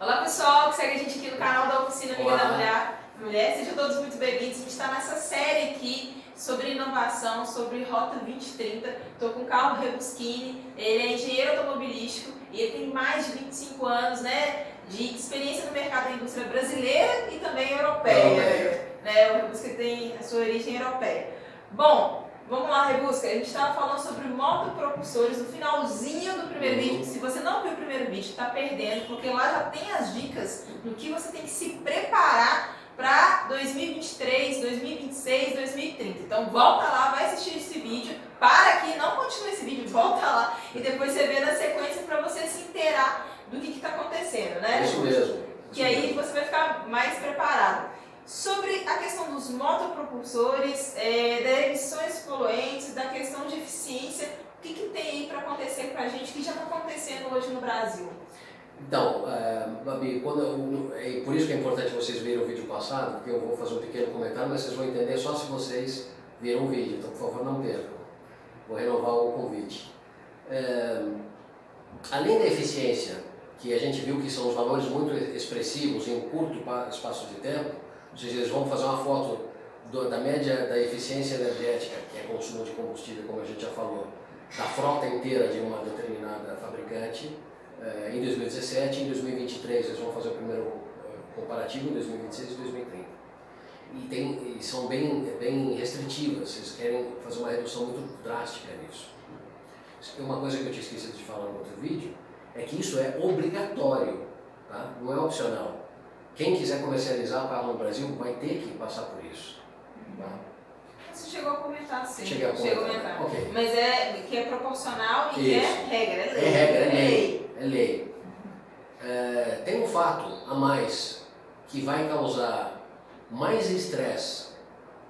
Olá pessoal que segue a gente aqui no canal da Oficina Amiga Olá. da Mulher, sejam todos muito bem-vindos. A gente está nessa série aqui sobre inovação, sobre Rota 2030. Estou com o Carlos Rebusquini, ele é engenheiro automobilístico e ele tem mais de 25 anos, né, de experiência no mercado da indústria brasileira e também europeia. Né? O Rebusca tem a sua origem europeia. Bom, vamos lá, Rebusca. A gente estava falando sobre motopropulsores no finalzinho do primeiro vídeo. Se você não viu o primeiro vídeo, está perdendo, porque lá já tem as dicas do que você tem que se preparar para 2023, 2026, 2030. Então volta lá, vai assistir esse vídeo, para aqui, não continua esse vídeo, volta lá e depois você vê na sequência para você se inteirar do que está acontecendo, né? Isso mesmo. Que aí você vai ficar mais preparado. Sobre a questão dos motopropulsores, das emissões poluentes, da questão de eficiência, o que tem aí para acontecer para a gente, que já está acontecendo hoje no Brasil? Então, Babi, por isso que é importante vocês verem o vídeo passado, porque eu vou fazer um pequeno comentário, mas vocês vão entender só se vocês viram o vídeo, então por favor não percam. Vou renovar o convite. Além da eficiência, que a gente viu que são os valores muito expressivos em um curto espaço de tempo, ou seja, eles vão fazer uma foto da média da eficiência energética, que é consumo de combustível, como a gente já falou, da frota inteira de uma determinada fabricante, em 2017 e em 2023. Eles vão fazer o primeiro comparativo em 2026 e 2030. E são bem restritivas, eles querem fazer uma redução muito drástica nisso. Uma coisa que eu tinha esquecido de falar no outro vídeo é que isso é obrigatório, tá? Não é opcional. Quem quiser comercializar carro no Brasil vai ter que passar por isso. Tá? Você chegou a comentar, sim. Cheguei a comentar. Okay. Mas que é proporcional e isso. Que é regra, é lei. É regra, é lei. Tem um fato a mais que vai causar mais estresse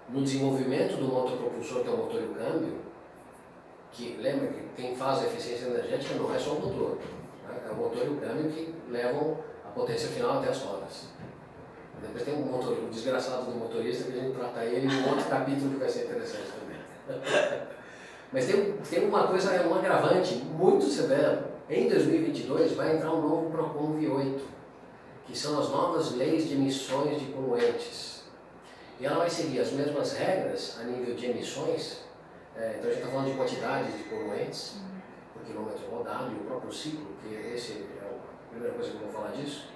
no desenvolvimento do motopropulsor, que é o motor e o câmbio, que lembra que quem faz a eficiência energética não é só o motor, tá? É o motor e o câmbio que levam a potência final até as rodas. Depois tem o desgraçado do motorista, que a gente trata ele em um outro capítulo que vai ser interessante também. Mas tem uma coisa, um agravante muito severo. Em 2022 vai entrar um novo PROCONVE 8, que são as novas leis de emissões de poluentes. E ela vai seguir as mesmas regras a nível de emissões. Então a gente está falando de quantidade de poluentes por quilômetro rodado e o próprio ciclo, que esse é a primeira coisa que eu vou falar disso.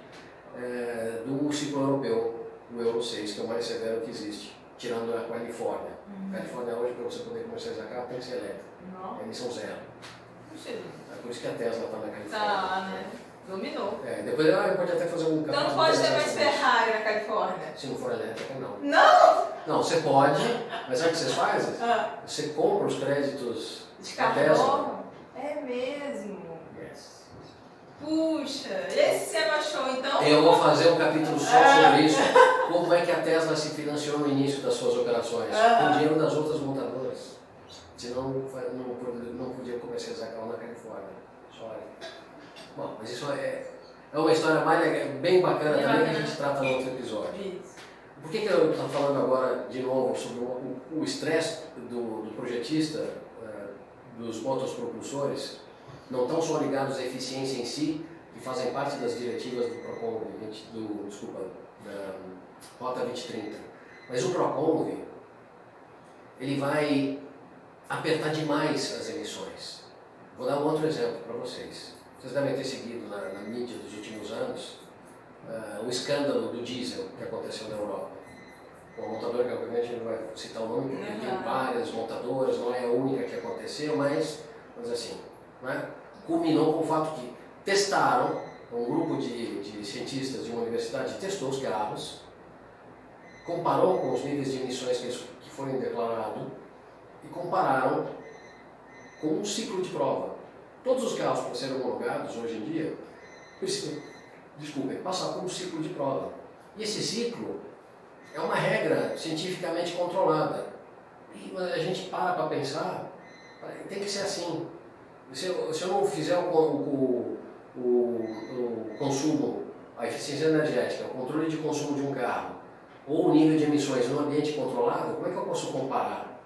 Do ciclo europeu, do Euro 6, que é o mais severo que existe, tirando a Califórnia. A Califórnia hoje, para você poder comercializar carro, tem que ser elétrico. É emissão zero. É por isso que a Tesla está na Califórnia. Tá, né? Dominou. Depois ela pode até fazer um Então não pode ter mais Ferrari na Califórnia? Se não for elétrica, não. Não! Não, você pode, mas sabe o que vocês fazem? Você compra os créditos da Tesla. É mesmo? Yes. Puxa, esse você achou então? Eu vou fazer um capítulo só sobre isso. Como é que a Tesla se financiou no início das suas operações? Com dinheiro das outras montadoras. Senão não podia comercializar carro na Califórnia. Sorry. Bom, mas isso é uma história bem bacana também, que a gente trata no outro episódio. Isso. Por que eu estou falando agora de novo sobre o estresse do projetista, dos motopropulsores? Não estão só ligados à eficiência em si, que fazem parte das diretivas do PROCONVE, da Rota 2030. Mas o PROCONVE, ele vai apertar demais as emissões. Vou dar um outro exemplo para vocês. Vocês devem ter seguido na mídia dos últimos anos o escândalo do diesel que aconteceu na Europa. Uma montadora que obviamente a gente não vai citar o nome, porque tem várias montadoras, não é a única que aconteceu, mas assim, né? Culminou com o fato que testaram, um grupo de cientistas de uma universidade testou os carros, comparou com os níveis de emissões que foram declarados e compararam com um ciclo de prova. Todos os carros para serem homologados hoje em dia, passar por um ciclo de prova. E esse ciclo é uma regra cientificamente controlada. E a gente para pensar, tem que ser assim. Se eu não fizer o consumo, a eficiência energética, o controle de consumo de um carro, ou o nível de emissões no ambiente controlado, como é que eu posso comparar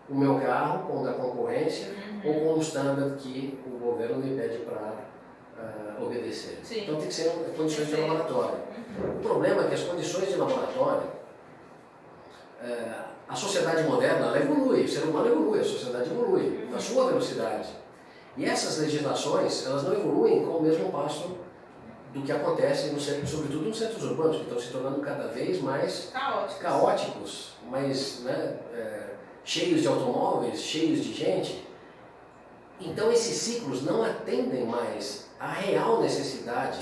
o meu carro com o da concorrência ou com o standard que o governo me pede para obedecer. Sim. Então tem que ser condições de laboratório. O problema é que as condições de laboratório, a sociedade moderna ela evolui, o ser humano evolui, a sociedade evolui na sua velocidade. E essas legislações, elas não evoluem com o mesmo passo do que acontece, sobretudo nos centros urbanos, que estão se tornando cada vez mais caóticos, mais cheios de automóveis, cheios de gente. Então esses ciclos não atendem mais à real necessidade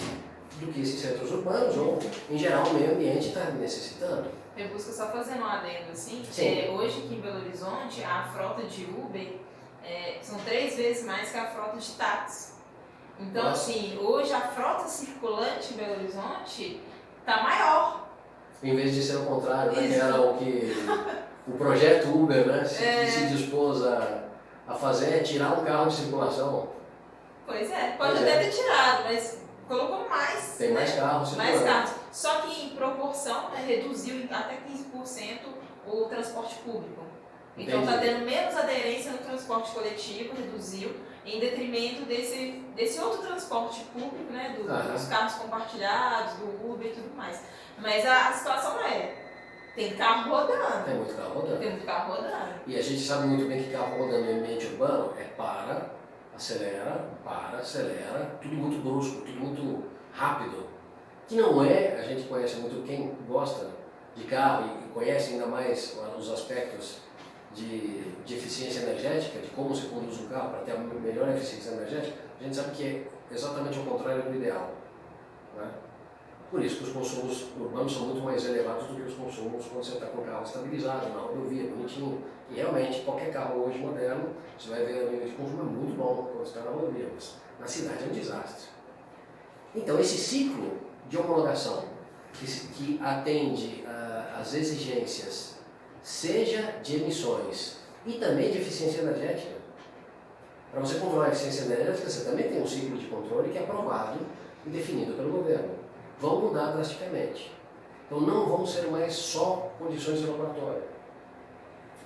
do que esses centros urbanos, ou em geral o meio ambiente está necessitando. Eu busco só fazendo um adendo assim, hoje aqui em Belo Horizonte a frota de Uber são 3 vezes mais que a frota de táxi. Então, Nossa. assim, hoje a frota circulante em Belo Horizonte está maior. Em vez de ser o contrário, que era o que o projeto Uber se dispôs a fazer, é tirar um carro de circulação. Pois é, pode até ter tirado, mas colocou mais. Tem mais carros circulando. Mais carros. Só que em proporção reduziu em até 15% o transporte público. Então está tendo menos aderência no transporte coletivo, reduziu, em detrimento desse outro transporte público, né, dos carros compartilhados, do Uber e tudo mais. Mas a situação tem carro rodando. Tem muito carro rodando. Tem muito carro rodando. E a gente sabe muito bem que carro rodando no ambiente urbano acelera, tudo muito brusco, tudo muito rápido. Que não a gente conhece muito quem gosta de carro e conhece ainda mais os aspectos de eficiência energética, de como se conduz um carro para ter a melhor eficiência energética, a gente sabe que é exatamente o contrário do ideal. Né? Por isso que os consumos urbanos são muito mais elevados do que os consumos quando você está com o carro estabilizado, na rodovia, bonitinho. E realmente, qualquer carro hoje moderno, você vai ver o nível de consumo é muito bom quando você está na rodovia, mas na cidade é um desastre. Então, esse ciclo de homologação, que atende às exigências, seja de emissões e também de eficiência energética. Para você controlar a eficiência energética, você também tem um ciclo de controle que é aprovado e definido pelo governo. Vão mudar drasticamente. Então não vão ser mais só condições de laboratório.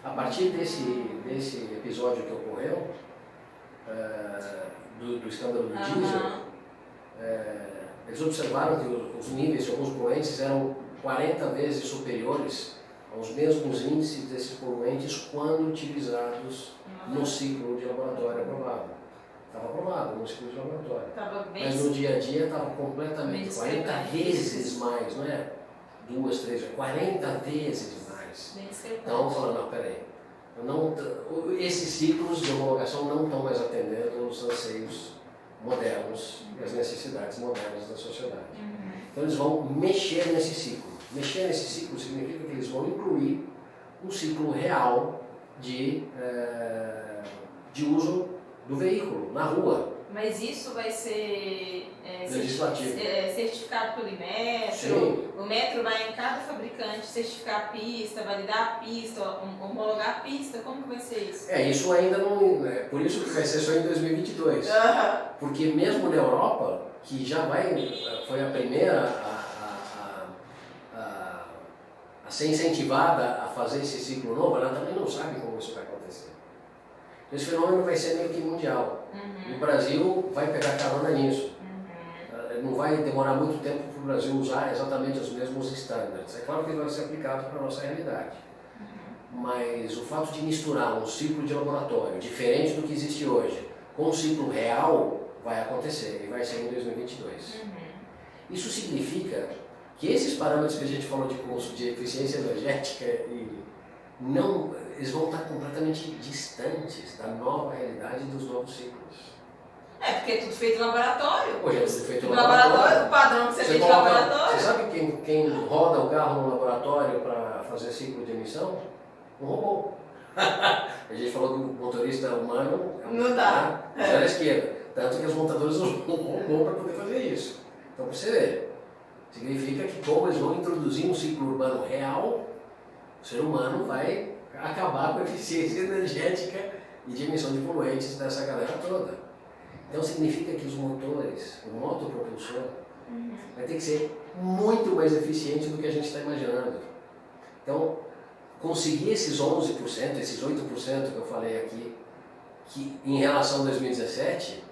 A partir desse episódio que ocorreu, do escândalo do diesel, eles observaram que os níveis de alguns poluentes eram 40 vezes superiores aos mesmos índices desses poluentes quando utilizados no ciclo de laboratório aprovado. Estava aprovado no ciclo de laboratório. Mas no dia a dia estava completamente 40 vezes mais, não é? 2, 3, 40 vezes mais. Então, falando, não, peraí. Esses ciclos de homologação não estão mais atendendo os anseios modernos e as necessidades modernas da sociedade. Então, eles vão mexer nesse ciclo. Mexer nesse ciclo significa que eles vão incluir um ciclo real de uso do veículo na rua. Mas isso vai ser legislativo. Certificado pelo Inmetro? Sim. O Metro vai em cada fabricante certificar a pista, validar a pista, homologar a pista? Como que vai ser isso? Isso ainda não... por isso que vai ser só em 2022. Porque mesmo na Europa, que já foi a primeira a ser incentivada a fazer esse ciclo novo, ela também não sabe como isso vai acontecer. Esse fenômeno vai ser meio que mundial. O Brasil vai pegar carona nisso. Não vai demorar muito tempo para o Brasil usar exatamente os mesmos estándares. É claro que ele vai ser aplicado para a nossa realidade. Mas o fato de misturar um ciclo de laboratório diferente do que existe hoje com um ciclo real vai acontecer e vai ser em 2022. Isso significa que esses parâmetros que a gente falou de eficiência energética eles vão estar completamente distantes da nova realidade dos novos ciclos. Porque é tudo feito em laboratório. Hoje é tudo feito em laboratório. O padrão que você fez em laboratório. Você sabe quem roda o carro no laboratório para fazer ciclo de emissão? Um robô. A gente falou que o motorista humano não dá. Zero à esquerda. Tanto que as montadoras usam um robô para poder fazer isso. Então, para você ver, significa que como eles vão introduzir um ciclo urbano real, o ser humano vai acabar com a eficiência energética e de emissão de poluentes dessa galera toda. Então significa que os motores, o motopropulsor, vai ter que ser muito mais eficiente do que a gente está imaginando. Então, conseguir esses 11%, esses 8% que eu falei aqui, que em relação a 2017,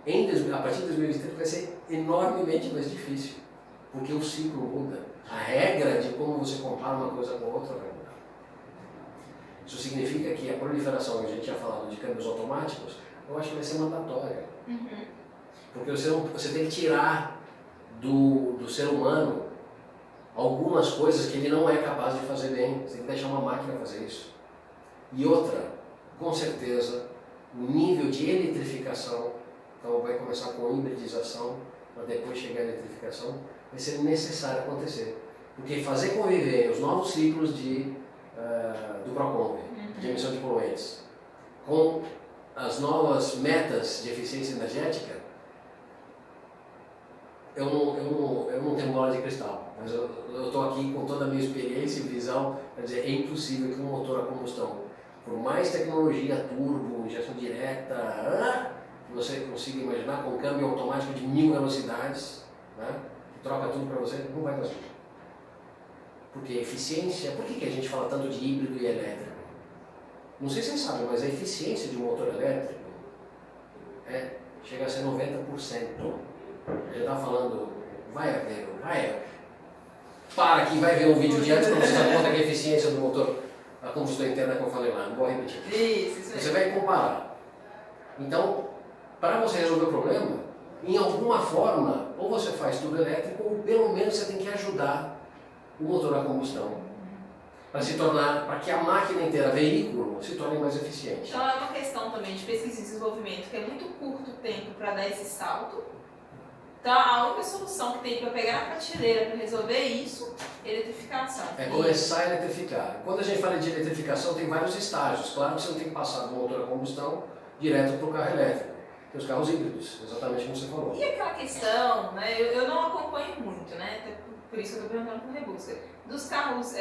a partir de 2030 vai ser enormemente mais difícil, porque o ciclo muda. A regra de como você compara uma coisa com a outra vai mudar. Isso significa que a proliferação, que a gente tinha falado de câmbios automáticos, eu acho que vai ser mandatória. Porque você tem que tirar do ser humano algumas coisas que ele não é capaz de fazer bem. Você tem que deixar uma máquina fazer isso. E outra, com certeza, o nível de eletrificação, então vai começar com hibridização, para depois chegar à eletrificação, vai ser necessário acontecer. Porque fazer conviver os novos ciclos do PROCONVE, de emissão de poluentes, com as novas metas de eficiência energética, eu não tenho bola de cristal, mas eu estou aqui com toda a minha experiência e visão para dizer é impossível que um motor a combustão, por mais tecnologia turbo, injeção direta, que você consiga imaginar com câmbio automático de 1000 velocidades, né, que troca tudo para você, não vai conseguir. Porque eficiência, por que a gente fala tanto de híbrido e elétrico? Não sei se vocês sabem, mas a eficiência de um motor elétrico chega a ser 90%. Ele está falando, para aqui, vai ver um vídeo de antes para você dar conta que a eficiência do motor, a combustão interna que eu falei lá, não vou repetir. Isso Você vai comparar. Então, para você resolver o problema, em alguma forma, ou você faz tudo elétrico, ou pelo menos você tem que ajudar o motor a combustão para que a máquina inteira, veículo, se torne mais eficiente. Então é uma questão também de pesquisa e desenvolvimento, que é muito curto o tempo para dar esse salto. Então a única solução que tem para pegar na prateleira para resolver isso é eletrificação. É começar a eletrificar. Quando a gente fala de eletrificação, tem vários estágios. Claro que você não tem que passar do motor a combustão direto para o carro elétrico. Tem os carros híbridos, exatamente como você falou. E aquela questão, né, eu não acompanho muito, né, por isso que eu estou perguntando para o Rebusca, dos carros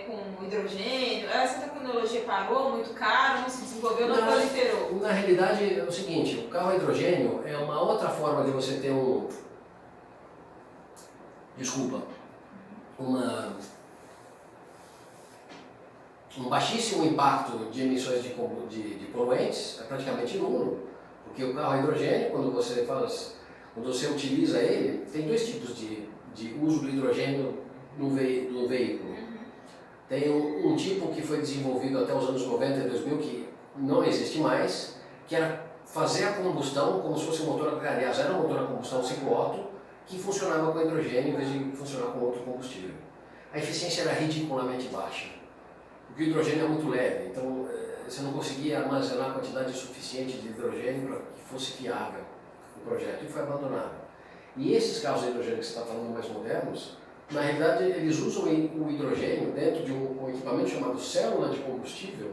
com hidrogênio, essa tecnologia parou, muito caro, não se desenvolveu, não proliferou? Na realidade é o seguinte, o carro a hidrogênio é uma outra forma de você ter um baixíssimo impacto de emissões de poluentes, é praticamente nulo, porque o carro a hidrogênio, quando você utiliza ele, tem dois tipos de uso do hidrogênio no veículo. Tem um tipo que foi desenvolvido até os anos 90 e 2000, que não existe mais, que era fazer a combustão como se fosse um motor, aliás, era um motor a combustão ciclo Otto, que funcionava com hidrogênio em vez de funcionar com outro combustível. A eficiência era ridiculamente baixa, porque o hidrogênio é muito leve, então você não conseguia armazenar a quantidade suficiente de hidrogênio para que fosse fiável o projeto, e foi abandonado. E esses carros de hidrogênio que você está falando mais modernos, na realidade eles usam o hidrogênio dentro de um equipamento chamado célula de combustível,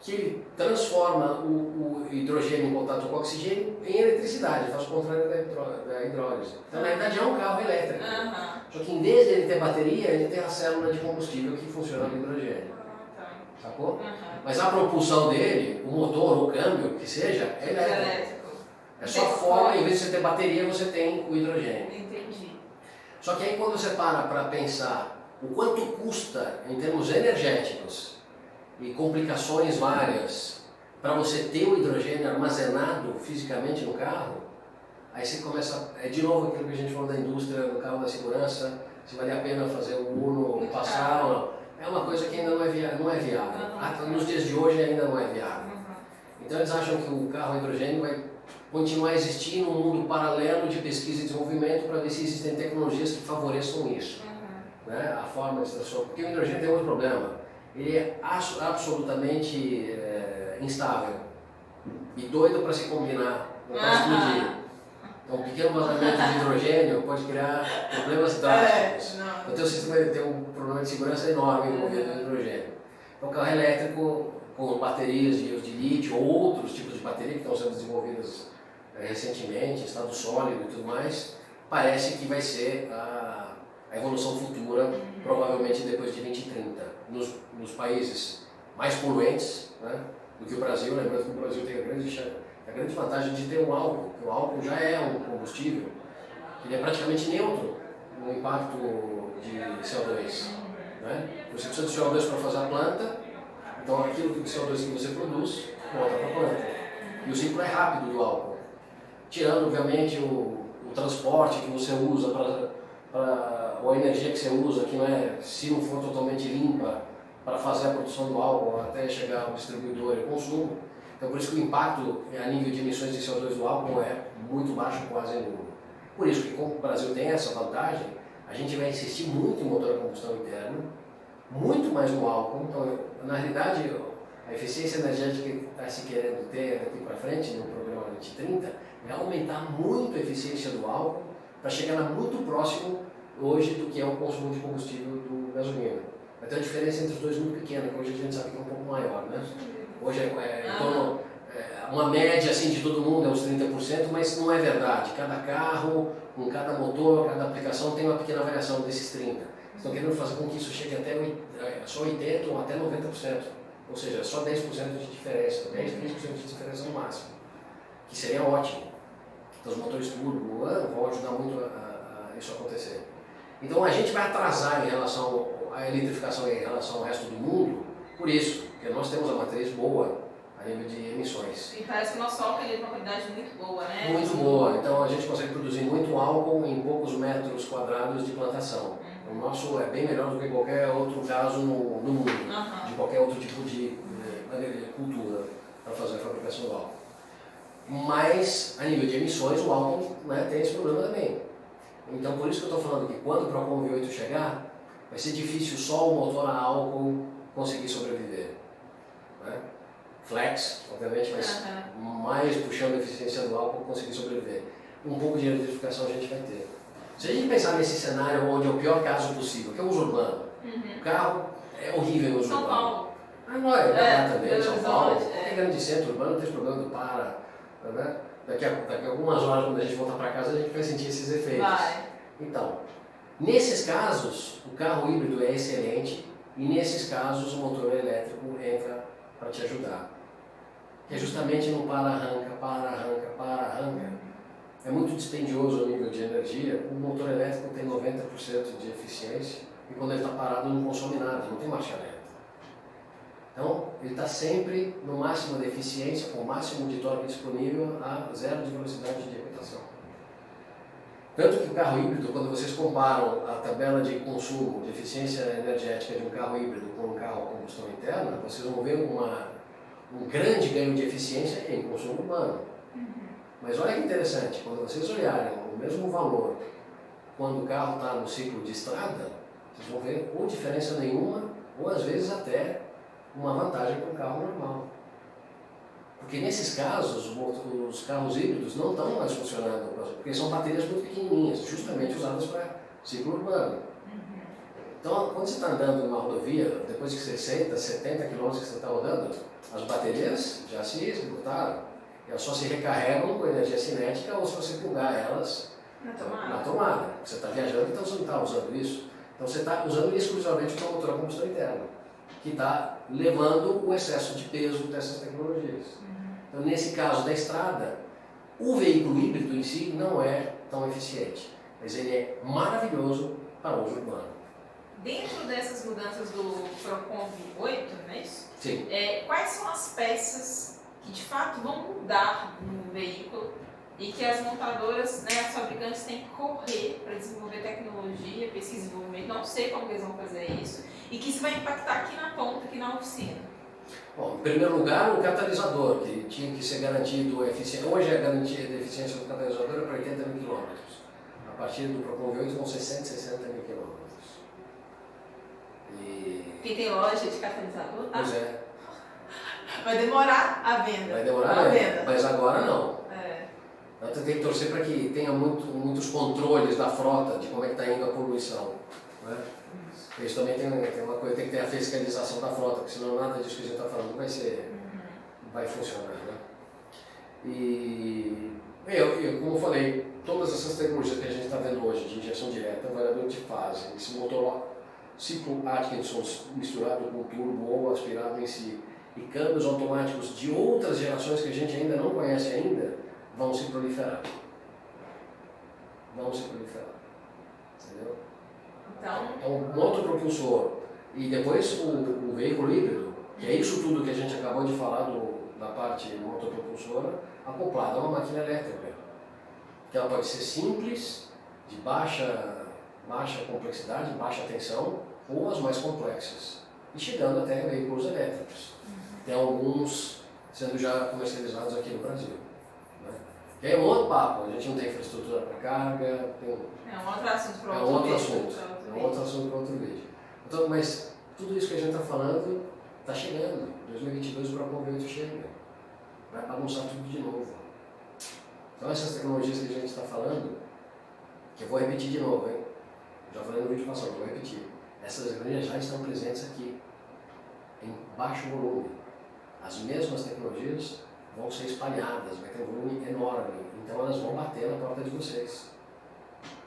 que ele transforma o hidrogênio em contato com o oxigênio em eletricidade, faz o contrário da hidrólise. Então, na realidade, é um carro elétrico. Só que em vez de ele ter bateria, ele tem a célula de combustível que funciona no hidrogênio. Sacou? Mas a propulsão dele, o motor, o câmbio, que seja, é elétrico. É só fora, em vez de você ter bateria, você tem o hidrogênio. Entendi. Só que aí quando você para pensar o quanto custa em termos energéticos e complicações várias para você ter o hidrogênio armazenado fisicamente no carro, aí você começa, de novo aquilo que a gente falou da indústria, no carro da segurança, se vale a pena fazer o Uno passar ou não. É uma coisa que ainda não é viável. Nos dias de hoje ainda não é viável. Então eles acham que o carro a hidrogênio vai continuar existindo um mundo paralelo de pesquisa e desenvolvimento para ver se existem tecnologias que favoreçam isso. Né? A forma de extração. Porque o hidrogênio tem outro problema. Ele é absolutamente instável e doido para se combinar, para explodir. Então, um pequeno vazamento de hidrogênio pode criar problemas drásticos. O teu sistema tem um problema de segurança enorme envolvido no hidrogênio. Então, o carro elétrico com baterias de lítio ou outros tipos de bateria que estão sendo desenvolvidas recentemente, estado sólido e tudo mais, parece que vai ser a evolução futura, provavelmente depois de 2030. Nos países mais poluentes, né, do que o Brasil, lembrando que o Brasil tem a grande vantagem de ter um álcool, que o álcool já é um combustível, ele é praticamente neutro no impacto de CO2. Né? Você precisa de CO2 para fazer a planta, então aquilo de CO2 que você produz, volta para a planta. E o ciclo é rápido do álcool. tirando obviamente o transporte que você usa ou a energia que você usa, que não é, se não for totalmente limpa, para fazer a produção do álcool até chegar ao distribuidor e consumo. Então por isso que o impacto a nível de emissões de CO2 do álcool é muito baixo, quase nulo. Por isso que como o Brasil tem essa vantagem, a gente vai insistir muito em motor a combustão interna, muito mais no álcool. Então, na realidade, a eficiência energética que está se querendo ter daqui para frente, no programa 2030, é aumentar muito a eficiência do álcool para chegar muito próximo hoje do que é o consumo de combustível do gasolina. Vai ter uma diferença entre os dois muito pequena, que hoje a gente sabe que é um pouco maior, né? Hoje uma média assim, de todo mundo é uns 30%, mas não é verdade. Cada carro, com cada motor, cada aplicação tem uma pequena variação desses 30%. Estão querendo fazer com que isso chegue até só 80% ou até 90%. Ou seja, só 10% de diferença, 10, 15% de diferença no máximo. Que seria ótimo. Então os motores turbo vão ajudar muito a isso acontecer. Então a gente vai atrasar em relação à eletrificação e em relação ao resto do mundo, por isso, porque nós temos a matriz boa a nível de emissões. E parece que o nosso álcool é de uma qualidade muito boa, né? Muito boa, então a gente consegue produzir muito álcool em poucos metros quadrados de plantação. O nosso é bem melhor do que qualquer outro caso no mundo, de qualquer outro tipo de cultura para fazer a fabricação do álcool. Mas, a nível de emissões, o álcool, né, tem esse problema também. Então, por isso que eu estou falando que quando o Procon V8 chegar, vai ser difícil só o motor a álcool conseguir sobreviver. Né? Flex, obviamente, mas mais puxando a eficiência do álcool conseguir sobreviver. Um pouco de eletrificação a gente vai ter. Se a gente pensar nesse cenário onde é o pior caso possível, que é o uso urbano, o carro é horrível no uso São urbano. Paulo. Não é também, São Paulo, Horizonte, qualquer grande centro urbano tem esse problema do para. Né? Daqui a algumas horas, quando a gente voltar para casa, a gente vai sentir esses efeitos. Então, nesses casos, o carro híbrido é excelente e nesses casos o motor elétrico entra para te ajudar. Que é justamente no para-arranca, para-arranca, para-arranca. É muito dispendioso a nível de energia. O motor elétrico tem 90% de eficiência e quando ele está parado não consome nada, não tem marcha lenta. Então, ele está sempre no máximo de eficiência, com o máximo de torque disponível a zero de velocidade de rotação. Tanto que o carro híbrido, quando vocês comparam a tabela de consumo, de eficiência energética de um carro híbrido com um carro a combustão interna, vocês vão ver um grande ganho de eficiência em consumo urbano. Mas olha que interessante, quando vocês olharem o mesmo valor quando o carro está no ciclo de estrada, vocês vão ver ou diferença nenhuma, ou às vezes até uma vantagem para um carro normal. Porque nesses casos, os carros híbridos não estão mais funcionando, porque são baterias muito pequenininhas, justamente usadas para ciclo urbano. Então, quando você está andando numa rodovia, depois de 60, 70 km que você está rodando, as baterias já se esgotaram. Elas só se recarregam com energia cinética ou se você plugar elas na tomada. Você está viajando, então você não está usando isso. Então você está usando exclusivamente o motor a combustão interna, que está levando o excesso de peso dessas tecnologias. Então, nesse caso da estrada, o veículo híbrido em si não é tão eficiente, mas ele é maravilhoso para o uso urbano. Dentro dessas mudanças do Procon V8, não é isso? Sim. Quais são as peças que de fato vão mudar no veículo e que as montadoras, né, as fabricantes têm que correr para desenvolver tecnologia, pesquisa e desenvolvimento, não sei como eles vão fazer isso, e que isso vai impactar aqui na ponta, aqui na oficina? Bom, em primeiro lugar, o catalisador, que tinha que ser garantido eficiência. Hoje a garantia de eficiência do catalisador é para 80 mil quilômetros. A partir do Procon V8 vão ser 160 mil quilômetros. Quem tem loja de catalisador, tá? Pois é. Vai demorar a venda. Vai demorar a venda, mas agora não. Então você tem que torcer para que tenha muitos controles da frota, de como é que está indo a poluição. Né? Isso também tem uma coisa, tem que ter a fiscalização da frota, porque senão nada disso que a gente está falando vai funcionar. Né? E como eu falei, todas essas tecnologias que a gente está vendo hoje, de injeção direta, variador de fase, esse motor ciclo Atkinson misturado com turbo ou aspirado em si, e câmbios automáticos de outras gerações que a gente ainda não conhece ainda, vão se proliferar. Entendeu? Então, o motopropulsor e depois o veículo híbrido, que é isso tudo que a gente acabou de falar da parte motopropulsora, acoplado a uma máquina elétrica. que ela pode ser simples, de baixa complexidade, baixa tensão, ou as mais complexas, e chegando até veículos elétricos. Tem alguns sendo já comercializados aqui no Brasil. Né? Que é um outro papo, a gente não tem infraestrutura para carga, é um outro assunto para outro vídeo. É um outro assunto para outro vídeo. Então, mas tudo isso que a gente está falando está chegando. 2022 o Procon V8 chega. Vai bagunçar tudo de novo. Então essas tecnologias que a gente está falando, que eu vou repetir de novo, hein? Já falei no vídeo passado, vou repetir. Essas tecnologias já estão presentes aqui, em baixo volume. As mesmas tecnologias vão ser espalhadas, vai ter um volume enorme, então elas vão bater na porta de vocês.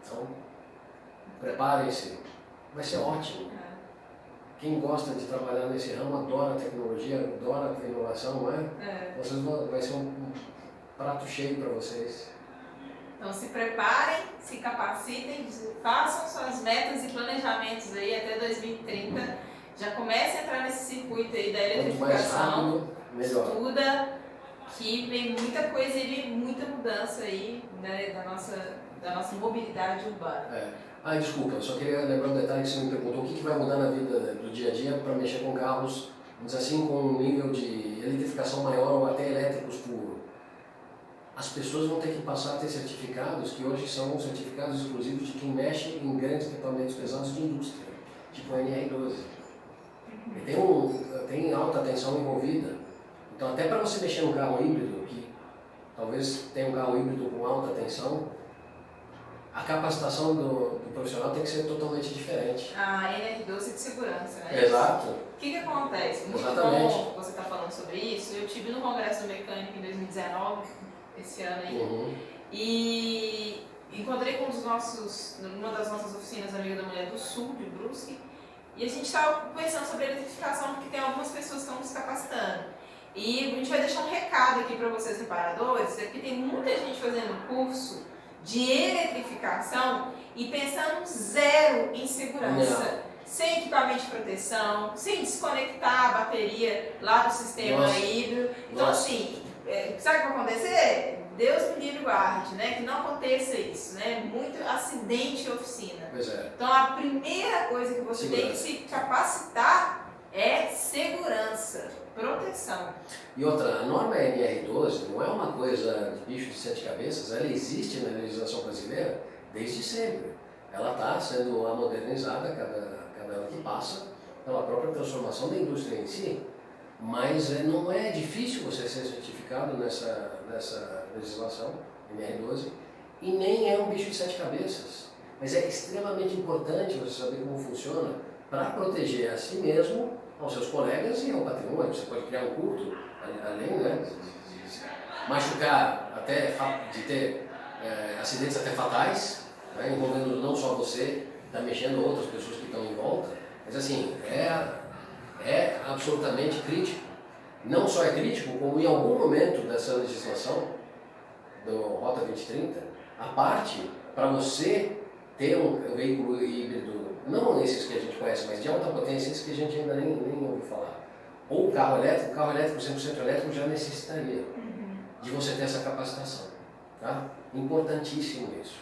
Então, preparem-se, vai ser ótimo. Quem gosta de trabalhar nesse ramo adora a tecnologia, adora a inovação, não é? Vai ser um prato cheio para vocês. Então se preparem, se capacitem, façam suas metas e planejamentos aí até 2030. Já comece a entrar nesse circuito aí da eletrificação. Quanto mais rápido, melhor. Estuda, que vem muita coisa aí, muita mudança aí, né, da nossa mobilidade urbana. Desculpa, eu só queria lembrar um detalhe que você me perguntou. O que vai mudar na vida do dia a dia para mexer com carros, vamos dizer assim, com um nível de eletrificação maior ou até elétricos puro? As pessoas vão ter que passar a ter certificados que hoje são certificados exclusivos de quem mexe em grandes equipamentos pesados de indústria, tipo a NR12. Tem alta tensão envolvida. Então, até para você mexer num carro híbrido, que talvez tenha um carro híbrido com alta tensão, a capacitação do profissional tem que ser totalmente diferente. A NR12 de segurança, né? Exato. O que acontece? Muito Exatamente. bom você estar falando sobre isso. Eu tive no Congresso do Mecânico em 2019, esse ano aí, e encontrei com numa das nossas oficinas, Amiga da Mulher do Sul, de Brusque, e a gente estava conversando sobre eletrificação, porque tem algumas pessoas que estão nos capacitando. E a gente vai deixar um recado aqui para vocês, reparadores, porque tem muita gente fazendo curso de eletrificação e pensando zero em segurança. Sem equipamento de proteção, sem desconectar a bateria lá do sistema híbrido. Então, assim, sabe o que vai acontecer? Deus me livre e guarde, né? Que não aconteça isso, né? Muito acidente em oficina. Pois é. Então, a primeira coisa que você tem que se capacitar é segurança, proteção. E outra, a norma NR12 não é uma coisa de bicho de sete cabeças, ela existe na legislação brasileira desde sempre. Ela está sendo modernizada cada ano que passa, pela própria transformação da indústria em si, mas não é difícil você ser certificado nessa legislação NR12 e nem é um bicho de sete cabeças. Mas é extremamente importante você saber como funciona para proteger a si mesmo, aos seus colegas e ao patrimônio. Você pode criar um curto, além de machucar, até de ter acidentes até fatais, né, envolvendo não só você, está mexendo outras pessoas que estão em volta, mas assim, é absolutamente crítico. Não só é crítico, como em algum momento dessa legislação, do Rota 2030, a parte para você ter um veículo híbrido, não esses que a gente conhece, mas de alta potência, esses que a gente ainda nem ouviu falar. Ou carro elétrico 100% elétrico já necessitaria de você ter essa capacitação. Tá? Importantíssimo isso.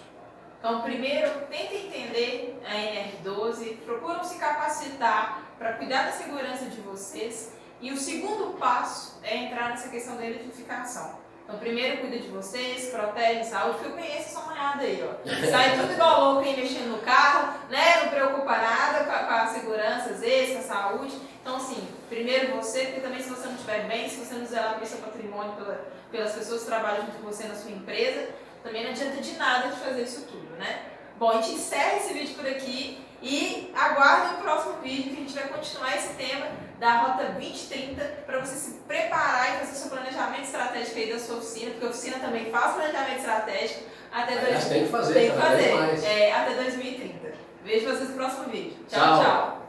Então, primeiro, tentem entender a NR12, procuram se capacitar para cuidar da segurança de vocês. E o segundo passo é entrar nessa questão da eletrificação. Então, primeiro, cuida de vocês, protege a saúde, porque eu conheço essa manhada aí, ó. Sai tudo igual louco aí mexendo no carro, né? Não preocupa nada com a segurança, às vezes, com a saúde. Então, assim, primeiro você, porque também se você não estiver bem, se você não zelar pelo seu patrimônio, pelas pessoas que trabalham junto com você na sua empresa, também não adianta de nada de fazer isso tudo, né? Bom, a gente encerra esse vídeo por aqui e aguardem o próximo vídeo que a gente vai continuar esse tema da Rota 2030 para você se preparar e fazer seu planejamento estratégico aí da sua oficina, porque a oficina também faz planejamento estratégico até 2030. Tem que fazer, até 2030. Vejo vocês no próximo vídeo. Tchau, tchau.